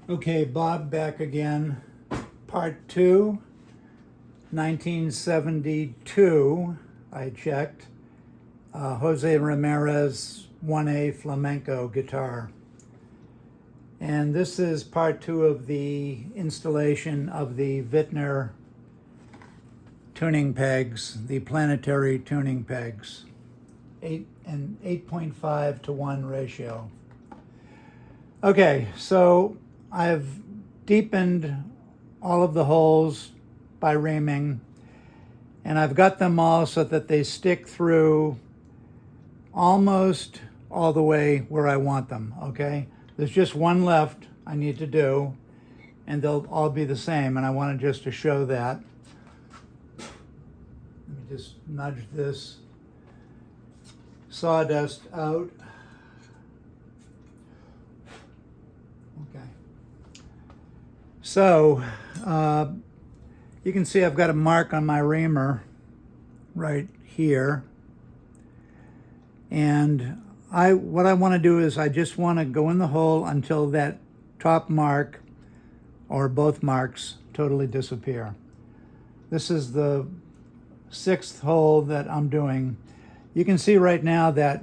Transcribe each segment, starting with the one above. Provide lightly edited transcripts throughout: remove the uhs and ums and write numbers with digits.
Okay, Bob back again. Part 2, 1972, I checked. Jose Ramirez 1A Flamenco guitar. And this is part 2 of the installation of the Wittner tuning pegs, the Planetary tuning pegs. 8.5 to 1 ratio. Okay, so I've deepened all of the holes by reaming, and I've got them all so that they stick through almost all the way where I want them, okay? There's just one left I need to do, and they'll all be the same, and I wanted just to show that. Let me just nudge this sawdust out. Okay. So, you can see I've got a mark on my reamer right here. And what I want to do is I just want to go in the hole until that top mark or both marks totally disappear. This is the 6th hole that I'm doing. You can see right now that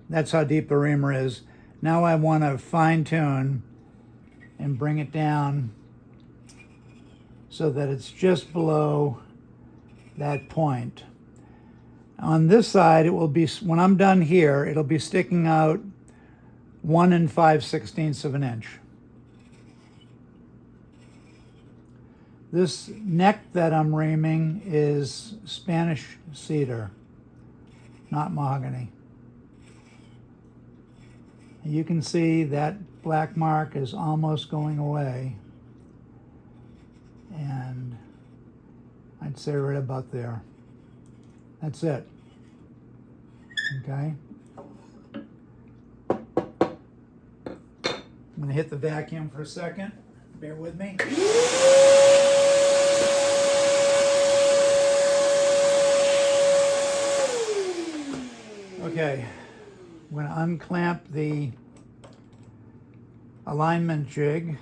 that's how deep the reamer is. Now I want to fine tune and bring it down so that it's just below that point. On this side, it will be, when I'm done here, it'll be sticking out 1 5/16 of an inch. This neck that I'm reaming is Spanish cedar, not mahogany. You can see that black mark is almost going away. And I'd say right about there. That's it. Okay. I'm going to hit the vacuum for a second. Bear with me. Okay. I'm going to unclamp the alignment jig.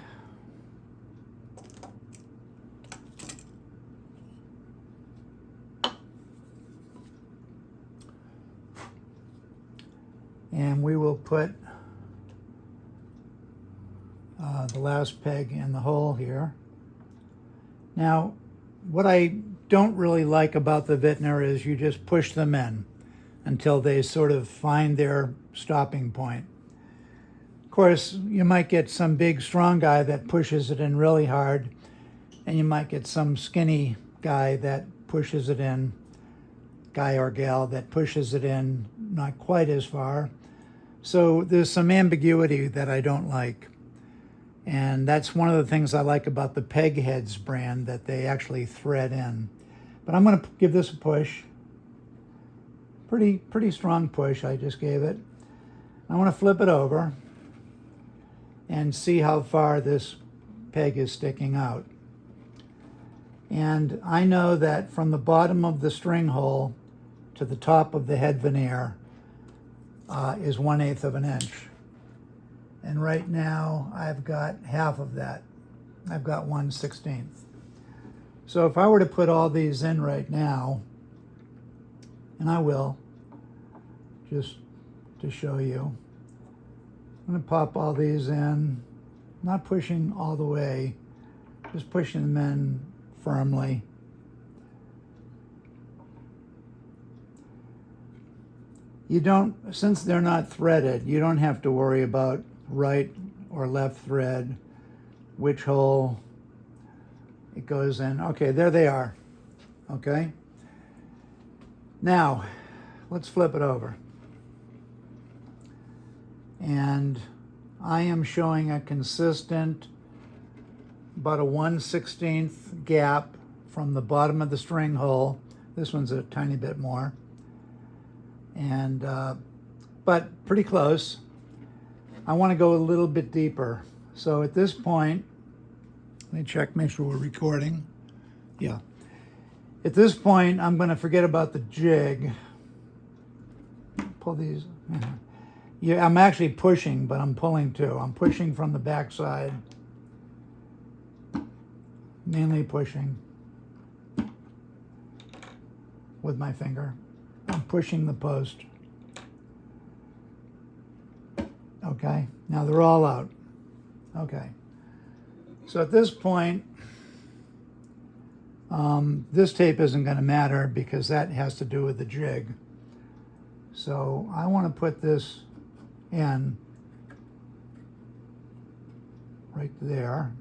And we will put the last peg in the hole here. Now, what I don't really like about the Wittner is you just push them in until they sort of find their stopping point. Of course, you might get some big, strong guy that pushes it in really hard, and you might get some skinny guy that pushes it in, guy or gal that pushes it in not quite as far. So there's some ambiguity that I don't like. And that's one of the things I like about the Peg Heads brand, that they actually thread in. But I'm going to give this a push. Pretty strong push I just gave it. I want to flip it over and see how far this peg is sticking out. And I know that from the bottom of the string hole to the top of the head veneer is 1/8 of an inch. And right now I've got half of that. I've got 1/16. So if I were to put all these in right now, and I will, just to show you, I'm going to pop all these in, not pushing all the way, just pushing them in firmly. You don't, since they're not threaded, you don't have to worry about right or left thread, which hole it goes in. Okay, there they are. Okay. Now, let's flip it over. And I am showing a consistent, about a 1/16 gap from the bottom of the string hole. This one's a tiny bit more. And but pretty close. I want to go a little bit deeper. So at this point, let me check, make sure we're recording. Yeah. At this point, I'm going to forget about the jig. Pull these. Yeah, I'm actually pushing, but I'm pulling too. I'm pushing from the back side mainly pushing with my finger. I'm pushing the post. Okay, now they're all out. Okay, so at this point, this tape isn't going to matter because that has to do with the jig. So I want to put this in right there.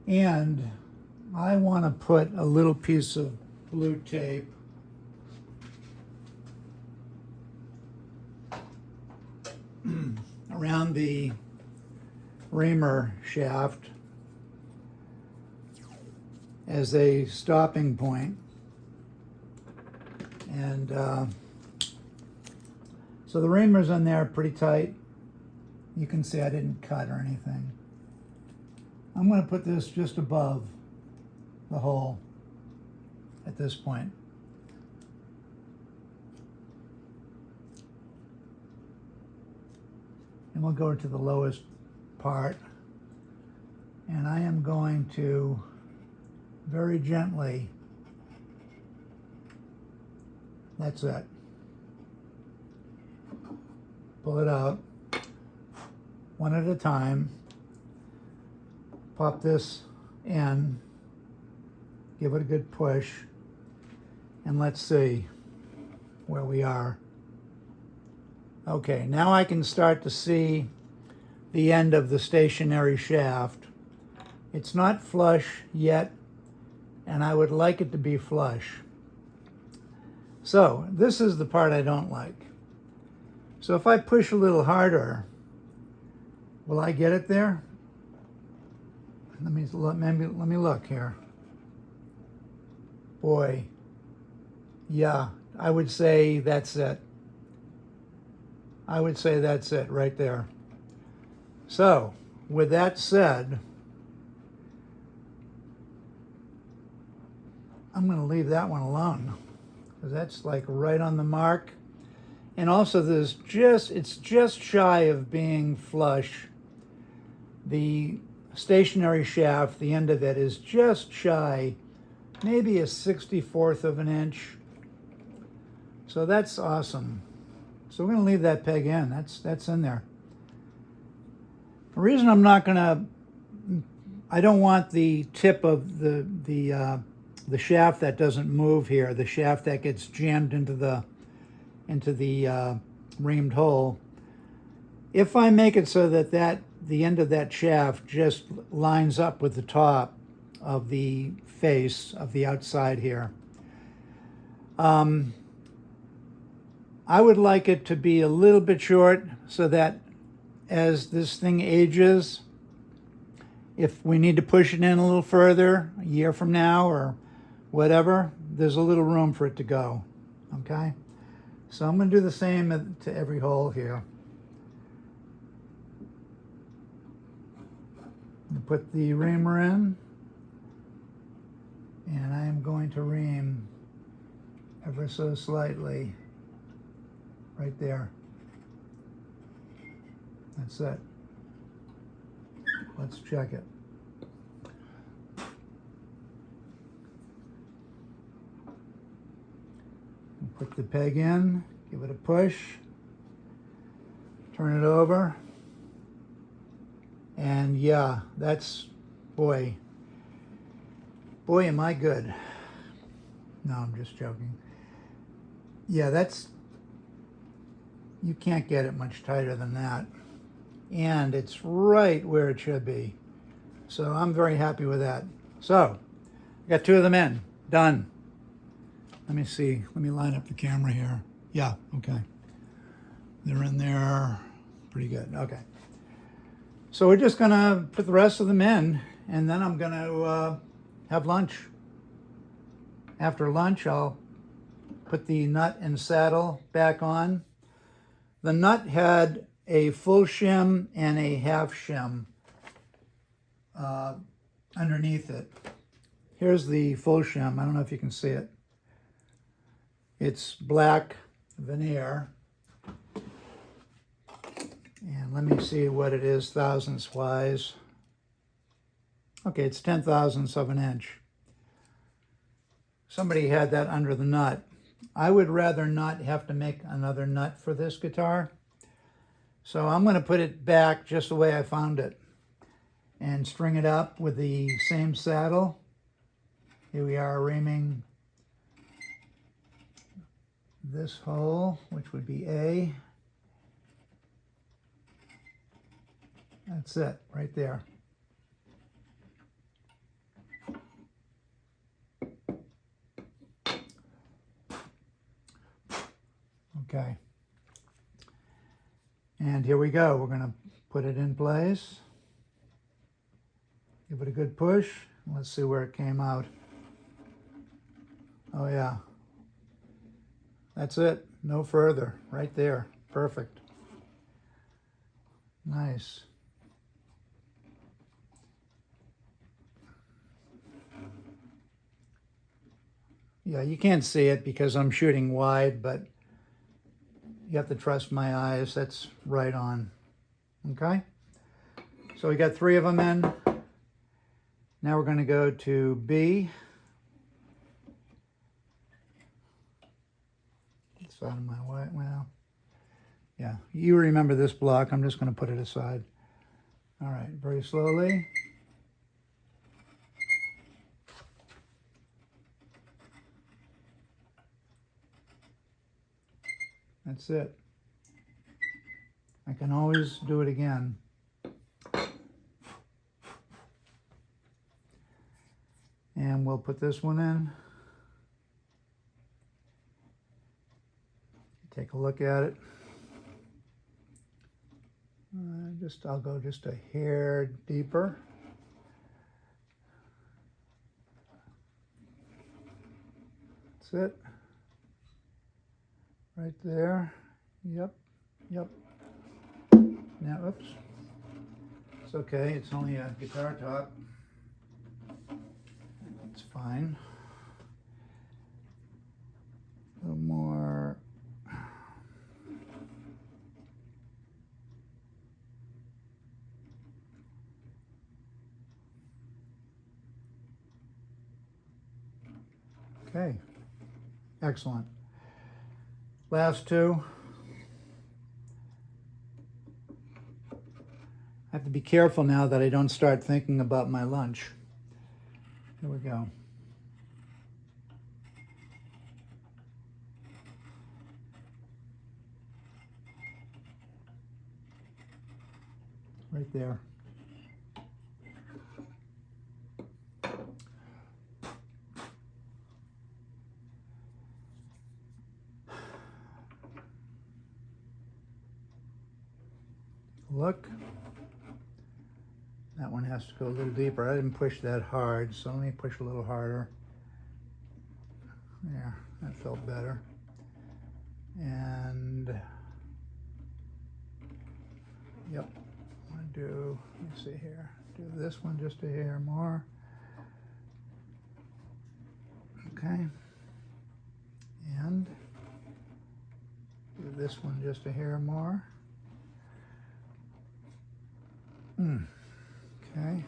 And I want to put a little piece of blue tape around the reamer shaft as a stopping point. And so the reamer's in there pretty tight. You can see I didn't cut or anything. I'm going to put this just above the hole at this point. And we'll go to the lowest part. And I am going to very gently, that's it, pull it out one at a time, pop this in, give it a good push, and let's see where we are. Okay, now I can start to see the end of the stationary shaft. It's not flush yet, and I would like it to be flush. So this is the part I don't like. So if I push a little harder, will I get it there? Let me look here. Boy, yeah, I would say that's it. I would say that's it right there. So, with that said, I'm going to leave that one alone because that's like right on the mark. And also it's just shy of being flush. The stationary shaft, the end of it is just shy, maybe a 64th of an inch. So that's awesome. So we're going to leave that peg in. That's in there. The reason I'm not going to, I don't want the tip of the shaft that doesn't move here, the shaft that gets jammed into the reamed hole. If I make it so that the end of that shaft just lines up with the top of the face of the outside here, I would like it to be a little bit short so that as this thing ages, if we need to push it in a little further, a year from now or whatever, there's a little room for it to go, okay? So I'm going to do the same to every hole here. Put the reamer in, and I am going to ream ever so slightly right there. That's it. Let's check it. Put the peg in, give it a push, turn it over, and yeah, that's, boy am I good. No, I'm just joking. Yeah, you can't get it much tighter than that. And it's right where it should be. So I'm very happy with that. So, I got two of them in, done. Let me see, let me line up the camera here. Yeah, okay. They're in there, pretty good, okay. So we're just gonna put the rest of them in, and then I'm gonna have lunch. After lunch, I'll put the nut and saddle back on. The nut had a full shim and a half shim underneath it. Here's the full shim. I don't know if you can see it. It's black veneer. And let me see what it is thousandths wise. Okay, it's 10,000ths of an inch. Somebody had that under the nut. I would rather not have to make another nut for this guitar. So I'm going to put it back just the way I found it and string it up with the same saddle. Here we are reaming this hole, which would be A. That's it, right there. Okay. And here we go. We're going to put it in place. Give it a good push. Let's see where it came out. Oh yeah. That's it. No further. Right there. Perfect. Nice. Yeah, you can't see it because I'm shooting wide, but you have to trust my eyes. That's right on. Okay? So we got 3 of them in. Now we're going to go to B. It's out of my way. Well, yeah, you remember this block. I'm just going to put it aside. All right, very slowly. That's it. I can always do it again. And we'll put this one in. Take a look at it. I'll go just a hair deeper. That's it. Right there. Yep. Yep. Now, oops. It's okay. It's only a guitar top. It's fine. A little more. Okay. Excellent. Last 2. I have to be careful now that I don't start thinking about my lunch. Here we go. Right there. Look. That one has to go a little deeper. I didn't push that hard, so let me push a little harder. There, that felt better. And, yep, I'm gonna do, let me see here, do this one just a hair more. Okay. And do this one just a hair more. Okay.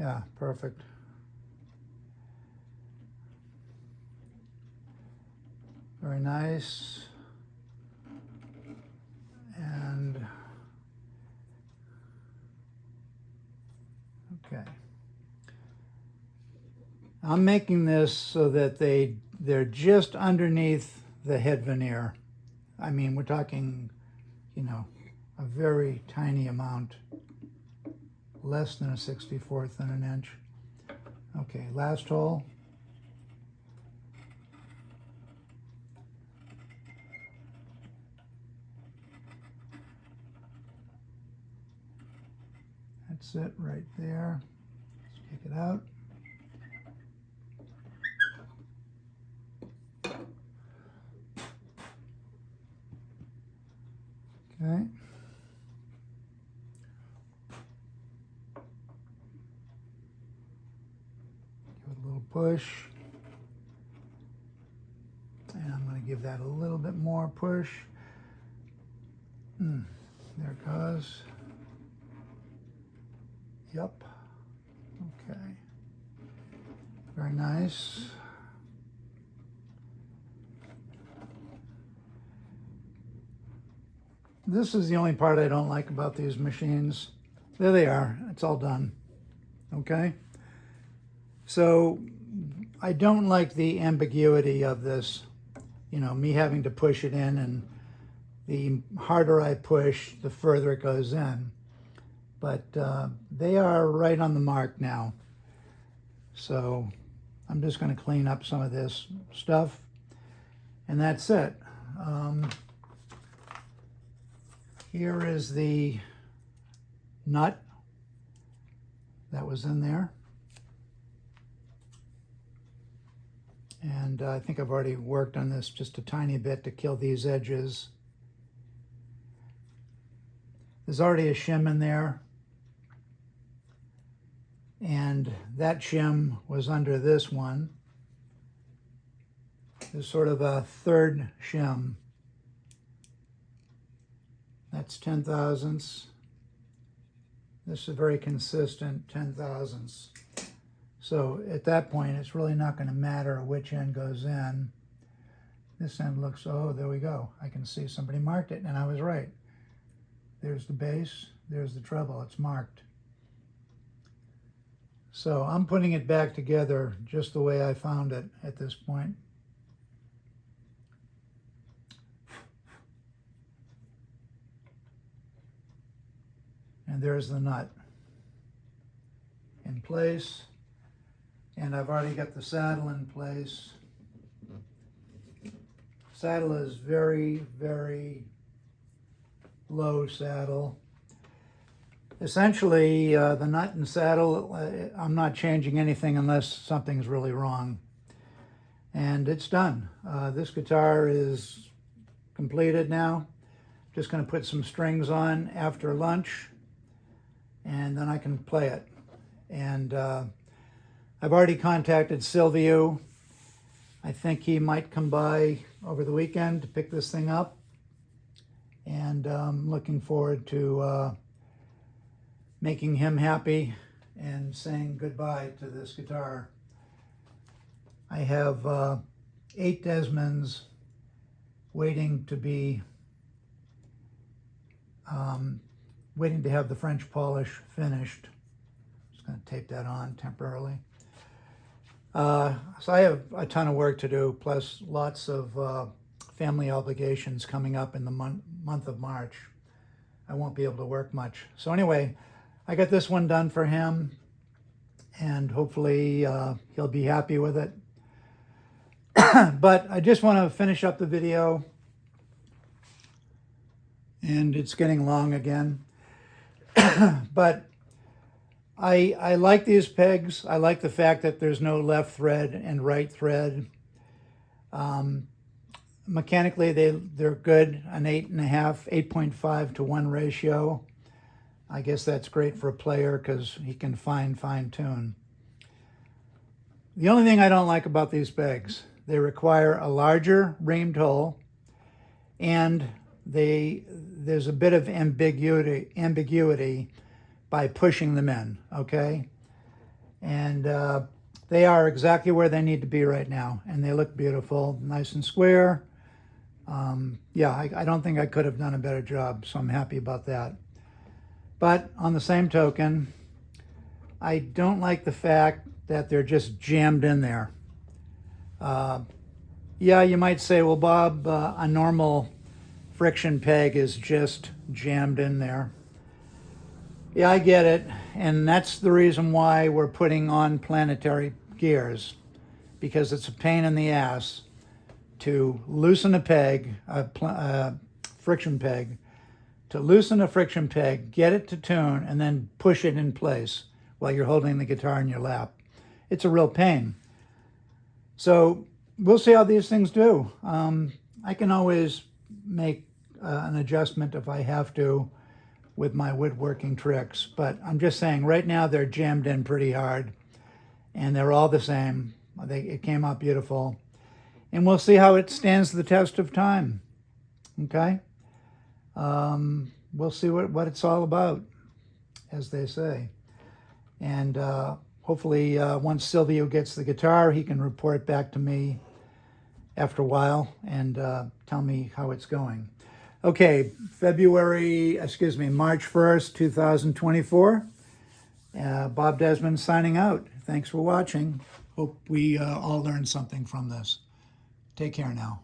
Yeah, perfect. Very nice. And okay. I'm making this so that they're just underneath the head veneer. I mean, we're talking, you know, a very tiny amount, less than a 64th of an inch. Okay, last hole. That's it right there. Let's take it out. Okay. Give it a little push. And I'm going to give that a little bit more push. There it goes. Yep. Okay. Very nice. This is the only part I don't like about these machines. There they are. It's all done. Okay? So I don't like the ambiguity of this. You know, me having to push it in, and the harder I push, the further it goes in. But they are right on the mark now. So I'm just going to clean up some of this stuff, and that's it. Here is the nut that was in there. And I think I've already worked on this just a tiny bit to kill these edges. There's already a shim in there. And that shim was under this one. There's sort of a third shim. That's 10 thousandths. This is a very consistent 10 thousandths. So at that point, it's really not going to matter which end goes in. This end looks, oh, there we go. I can see somebody marked it, and I was right. There's the bass, there's the treble, it's marked. So I'm putting it back together just the way I found it at this point. And there's the nut in place. And I've already got the saddle in place. Saddle is very, very low saddle. Essentially, the nut and saddle, I'm not changing anything unless something's really wrong. And it's done. This guitar is completed now. Just going to put some strings on after lunch, and then I can play it. And I've already contacted Silvio. I think he might come by over the weekend to pick this thing up. And I'm looking forward to making him happy and saying goodbye to this guitar. I have 8 Desmonds waiting to be, waiting to have the French polish finished. Just going to tape that on temporarily. So I have a ton of work to do, plus lots of family obligations coming up in the month of March. I won't be able to work much. So anyway, I got this one done for him, and hopefully he'll be happy with it. But I just want to finish up the video, and it's getting long again. But I like these pegs. I like the fact that there's no left thread and right thread. Mechanically, they're good, an 8.5 to 1 ratio. I guess that's great for a player because he can fine tune. The only thing I don't like about these pegs, they require a larger reamed hole, and there's a bit of ambiguity by pushing them in, okay? And they are exactly where they need to be right now, and they look beautiful, nice and square. Yeah, I don't think I could have done a better job, so I'm happy about that. But on the same token, I don't like the fact that they're just jammed in there. Yeah, you might say, well, Bob, a normal friction peg is just jammed in there. Yeah, I get it, and that's the reason why we're putting on Planetary gears, because it's a pain in the ass to loosen a peg, a friction peg, to loosen a friction peg, get it to tune, and then push it in place while you're holding the guitar in your lap. It's a real pain. So we'll see how these things do. I can always make an adjustment if I have to with my woodworking tricks, but I'm just saying right now they're jammed in pretty hard, and they're all the same. It came out beautiful, and we'll see how it stands the test of time. Okay, we'll see what it's all about, as they say. And hopefully once Silvio gets the guitar, he can report back to me after a while and tell me how it's going. Okay, March 1st, 2024. Bob Desmond signing out. Thanks for watching. Hope we all learned something from this. Take care now.